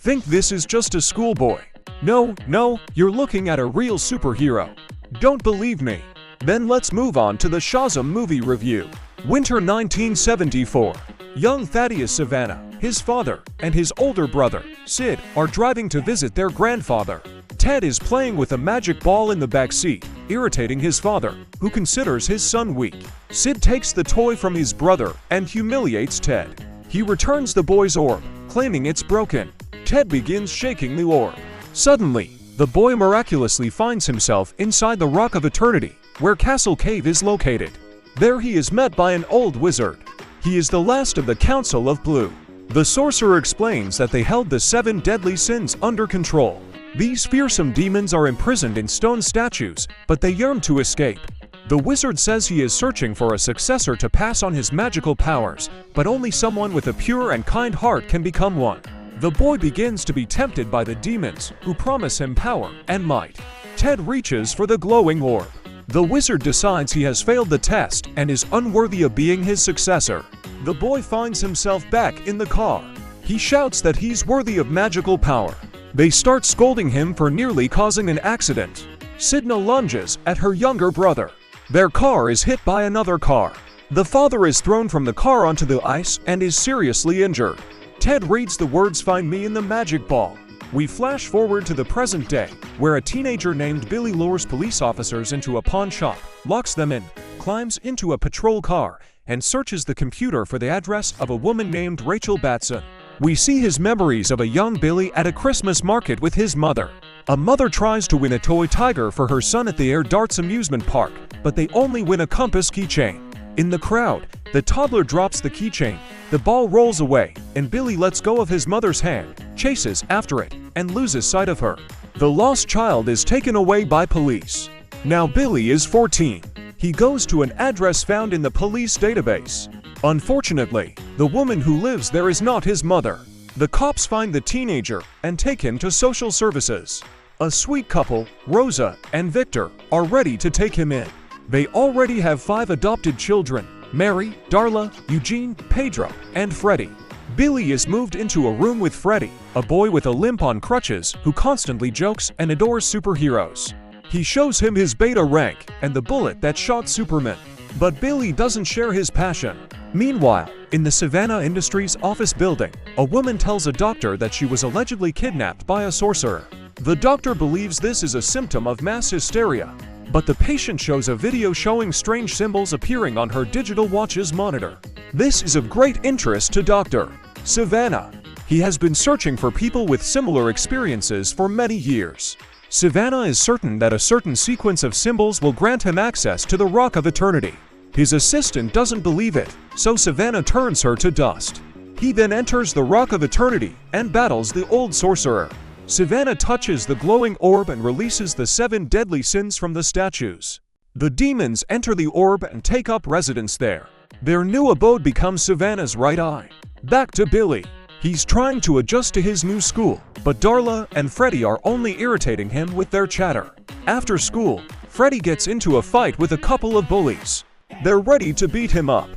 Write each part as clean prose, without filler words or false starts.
think this is just a schoolboy. No, you're looking at a real superhero. Don't believe me? Then let's move on to the Shazam movie review. Winter 1974. Young Thaddeus Savannah, his father, and his older brother, Sid, are driving to visit their grandfather. Ted is playing with a magic ball in the back seat, irritating his father, who considers his son weak. Sid takes the toy from his brother and humiliates Ted. He returns the boy's orb, claiming it's broken. Ted begins shaking the orb. Suddenly, the boy miraculously finds himself inside the Rock of Eternity, where Castle Cave is located. There he is met by an old wizard. He is the last of the Council of Blue. The sorcerer explains that they held the 7 deadly sins under control. These fearsome demons are imprisoned in stone statues, but they yearn to escape. The wizard says he is searching for a successor to pass on his magical powers, but only someone with a pure and kind heart can become one. The boy begins to be tempted by the demons, who promise him power and might. Ted reaches for the glowing orb. The wizard decides he has failed the test and is unworthy of being his successor. The boy finds himself back in the car. He shouts that he's worthy of magical power. They start scolding him for nearly causing an accident. Sidna lunges at her younger brother. Their car is hit by another car. The father is thrown from the car onto the ice and is seriously injured. Ted reads the words "Find me" in the magic ball. We flash forward to the present day, where a teenager named Billy lures police officers into a pawn shop, locks them in, climbs into a patrol car, and searches the computer for the address of a woman named Rachel Batson. We see his memories of a young Billy at a Christmas market with his mother. A mother tries to win a toy tiger for her son at the Air Darts amusement park, but they only win a compass keychain. In the crowd, the toddler drops the keychain, the ball rolls away, and Billy lets go of his mother's hand, chases after it, and loses sight of her. The lost child is taken away by police. Now Billy is 14. He goes to an address found in the police database. Unfortunately, the woman who lives there is not his mother. The cops find the teenager and take him to social services. A sweet couple, Rosa and Victor, are ready to take him in. They already have 5 adopted children: Mary, Darla, Eugene, Pedro, and Freddie. Billy is moved into a room with Freddie, a boy with a limp on crutches who constantly jokes and adores superheroes. He shows him his beta rank and the bullet that shot Superman. But Billy doesn't share his passion. Meanwhile, in the Savannah Industries office building, a woman tells a doctor that she was allegedly kidnapped by a sorcerer. The doctor believes this is a symptom of mass hysteria, but the patient shows a video showing strange symbols appearing on her digital watch's monitor. This is of great interest to Dr. Savannah. He has been searching for people with similar experiences for many years. Savannah is certain that a certain sequence of symbols will grant him access to the Rock of Eternity. His assistant doesn't believe it, so Savannah turns her to dust. He then enters the Rock of Eternity and battles the old sorcerer. Savannah touches the glowing orb and releases the 7 deadly sins from the statues. The demons enter the orb and take up residence there. Their new abode becomes Savannah's right eye. Back to Billy. He's trying to adjust to his new school, but Darla and Freddie are only irritating him with their chatter. After school, Freddie gets into a fight with a couple of bullies. They're ready to beat him up.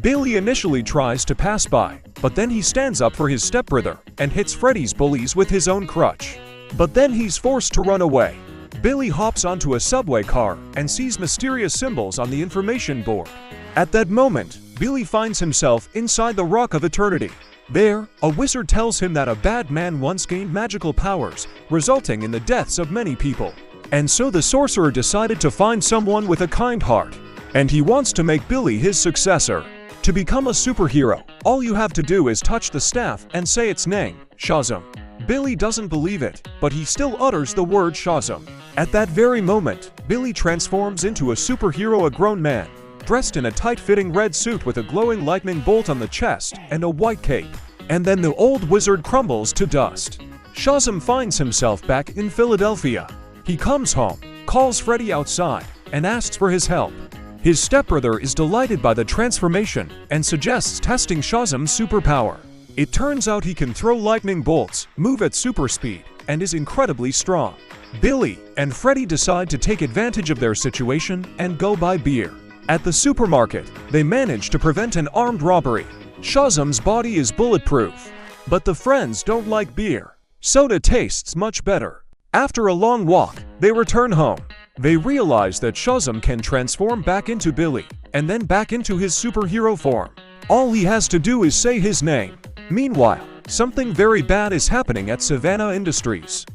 Billy initially tries to pass by, but then he stands up for his stepbrother and hits Freddie's bullies with his own crutch. But then he's forced to run away. Billy hops onto a subway car and sees mysterious symbols on the information board. At that moment, Billy finds himself inside the Rock of Eternity. There, a wizard tells him that a bad man once gained magical powers, resulting in the deaths of many people. And so the sorcerer decided to find someone with a kind heart, and he wants to make Billy his successor. To become a superhero, all you have to do is touch the staff and say its name, Shazam. Billy doesn't believe it, but he still utters the word Shazam. At that very moment, Billy transforms into a superhero, a grown man, dressed in a tight-fitting red suit with a glowing lightning bolt on the chest and a white cape. And then the old wizard crumbles to dust. Shazam finds himself back in Philadelphia. He comes home, calls Freddie outside, and asks for his help. His stepbrother is delighted by the transformation and suggests testing Shazam's superpower. It turns out he can throw lightning bolts, move at super speed, and is incredibly strong. Billy and Freddie decide to take advantage of their situation and go buy beer. At the supermarket, they manage to prevent an armed robbery. Shazam's body is bulletproof, but the friends don't like beer. Soda tastes much better. After a long walk, they return home. They realize that Shazam can transform back into Billy, and then back into his superhero form. All he has to do is say his name. Meanwhile, something very bad is happening at Savannah Industries.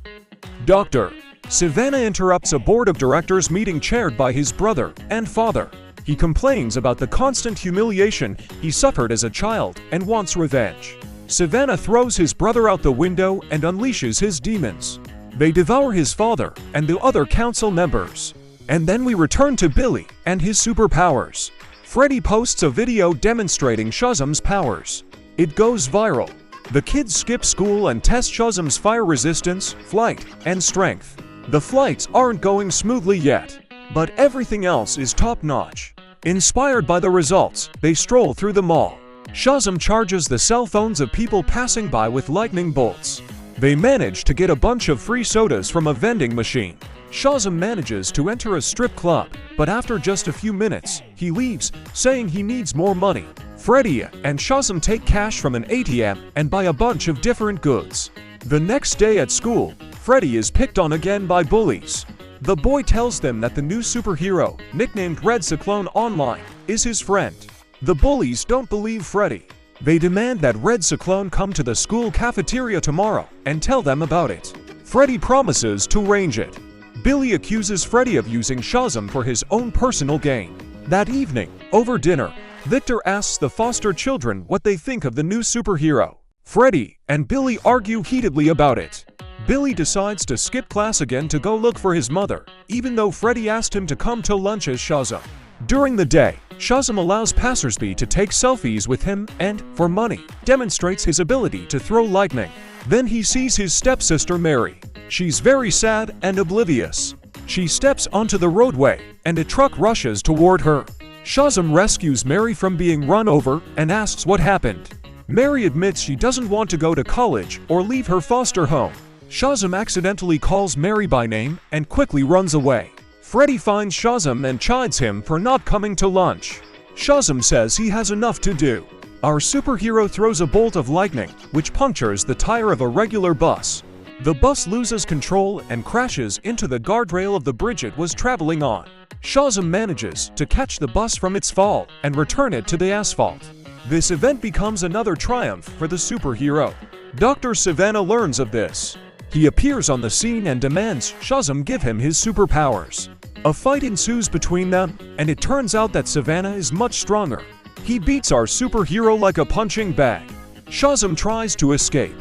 Dr. Savannah interrupts a board of directors meeting chaired by his brother and father. He complains about the constant humiliation he suffered as a child and wants revenge. Savannah throws his brother out the window and unleashes his demons. They devour his father and the other council members. And then we return to Billy and his superpowers. Freddy posts a video demonstrating Shazam's powers. It goes viral. The kids skip school and test Shazam's fire resistance, flight, and strength. The flights aren't going smoothly yet, but everything else is top-notch. Inspired by the results, they stroll through the mall. Shazam charges the cell phones of people passing by with lightning bolts. They manage to get a bunch of free sodas from a vending machine. Shazam manages to enter a strip club, but after just a few minutes, he leaves, saying he needs more money. Freddy and Shazam take cash from an ATM and buy a bunch of different goods. The next day at school, Freddy is picked on again by bullies. The boy tells them that the new superhero, nicknamed Red Cyclone Online, is his friend. The bullies don't believe Freddy. They demand that Red Cyclone come to the school cafeteria tomorrow and tell them about it. Freddy promises to arrange it. Billy accuses Freddy of using Shazam for his own personal gain. That evening, over dinner, Victor asks the foster children what they think of the new superhero. Freddy and Billy argue heatedly about it. Billy decides to skip class again to go look for his mother, even though Freddy asked him to come to lunch as Shazam. During the day, Shazam allows passersby to take selfies with him and, for money, demonstrates his ability to throw lightning. Then he sees his stepsister Mary. She's very sad and oblivious. She steps onto the roadway, and a truck rushes toward her. Shazam rescues Mary from being run over and asks what happened. Mary admits she doesn't want to go to college or leave her foster home. Shazam accidentally calls Mary by name and quickly runs away. Freddy finds Shazam and chides him for not coming to lunch. Shazam says he has enough to do. Our superhero throws a bolt of lightning, which punctures the tire of a regular bus. The bus loses control and crashes into the guardrail of the bridge it was traveling on. Shazam manages to catch the bus from its fall and return it to the asphalt. This event becomes another triumph for the superhero. Dr. Savannah learns of this. He appears on the scene and demands Shazam give him his superpowers. A fight ensues between them, and it turns out that Savannah is much stronger. He beats our superhero like a punching bag. Shazam tries to escape.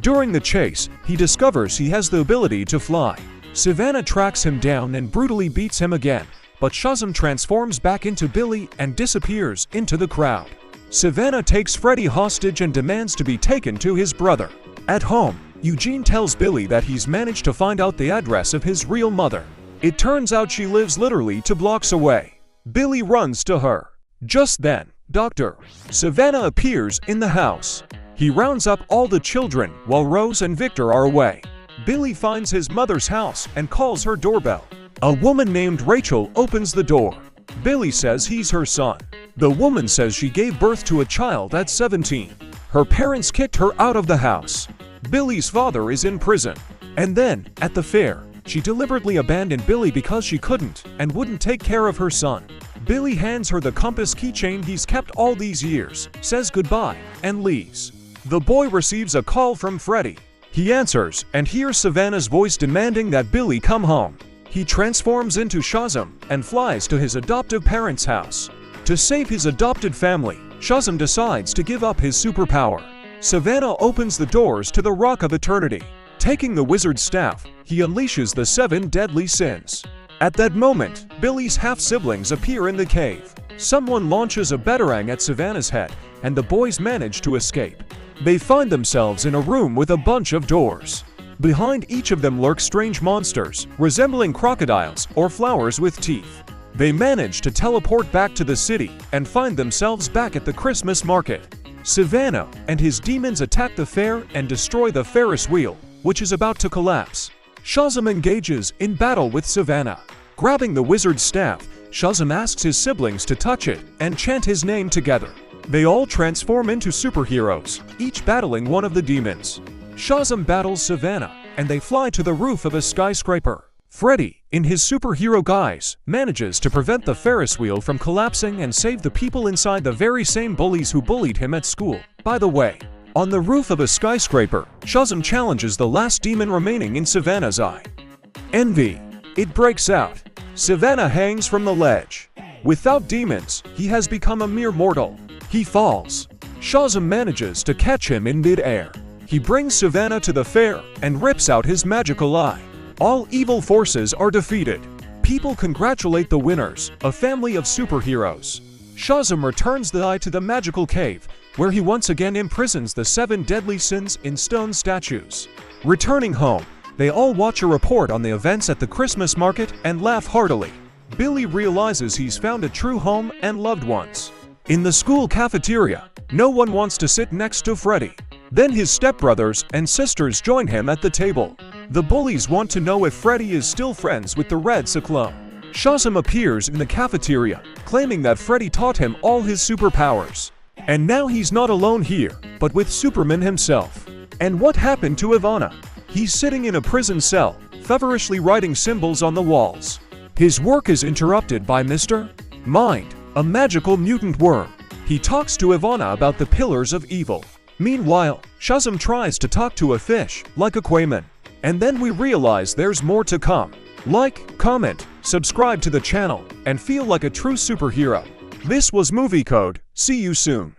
During the chase, he discovers he has the ability to fly. Savannah tracks him down and brutally beats him again, but Shazam transforms back into Billy and disappears into the crowd. Savannah takes Freddy hostage and demands to be taken to his brother. At home, Eugene tells Billy that he's managed to find out the address of his real mother. It turns out she lives literally 2 blocks away. Billy runs to her. Just then, Dr. Savannah appears in the house. He rounds up all the children while Rose and Victor are away. Billy finds his mother's house and calls her doorbell. A woman named Rachel opens the door. Billy says he's her son. The woman says she gave birth to a child at 17. Her parents kicked her out of the house. Billy's father is in prison. And then, at the fair, she deliberately abandoned Billy because she couldn't and wouldn't take care of her son. Billy hands her the compass keychain he's kept all these years, says goodbye, and leaves. The boy receives a call from Freddy. He answers and hears Savannah's voice demanding that Billy come home. He transforms into Shazam and flies to his adoptive parents' house. To save his adopted family, Shazam decides to give up his superpower. Savannah opens the doors to the Rock of Eternity. Taking the wizard's staff, he unleashes the 7 deadly sins. At that moment, Billy's half-siblings appear in the cave. Someone launches a batarang at Savannah's head, and the boys manage to escape. They find themselves in a room with a bunch of doors. Behind each of them lurk strange monsters, resembling crocodiles or flowers with teeth. They manage to teleport back to the city and find themselves back at the Christmas market. Savannah and his demons attack the fair and destroy the Ferris wheel, which is about to collapse. Shazam engages in battle with Savannah. Grabbing the wizard's staff, Shazam asks his siblings to touch it and chant his name together. They all transform into superheroes, each battling one of the demons. Shazam battles Savannah, and they fly to the roof of a skyscraper. Freddy, in his superhero guise, manages to prevent the Ferris wheel from collapsing and save the people inside, the very same bullies who bullied him at school. By the way, on the roof of a skyscraper, Shazam challenges the last demon remaining in Savannah's eye. Envy. It breaks out. Savannah hangs from the ledge. Without demons, he has become a mere mortal. He falls. Shazam manages to catch him in mid-air. He brings Savannah to the fair and rips out his magical eye. All evil forces are defeated. People congratulate the winners, a family of superheroes. Shazam returns the eye to the magical cave, where he once again imprisons the 7 deadly sins in stone statues. Returning home, they all watch a report on the events at the Christmas market and laugh heartily. Billy realizes he's found a true home and loved ones. In the school cafeteria, no one wants to sit next to Freddy. Then his stepbrothers and sisters join him at the table. The bullies want to know if Freddy is still friends with the Red Cyclone. Shazam appears in the cafeteria, claiming that Freddy taught him all his superpowers. And now he's not alone here, but with Superman himself. And what happened to Ivana? He's sitting in a prison cell, feverishly writing symbols on the walls. His work is interrupted by Mr. Mind, a magical mutant worm. He talks to Ivana about the pillars of evil. Meanwhile, Shazam tries to talk to a fish, like Aquaman. And then we realize there's more to come. Like, comment, subscribe to the channel, and feel like a true superhero. This was Movie Code. See you soon.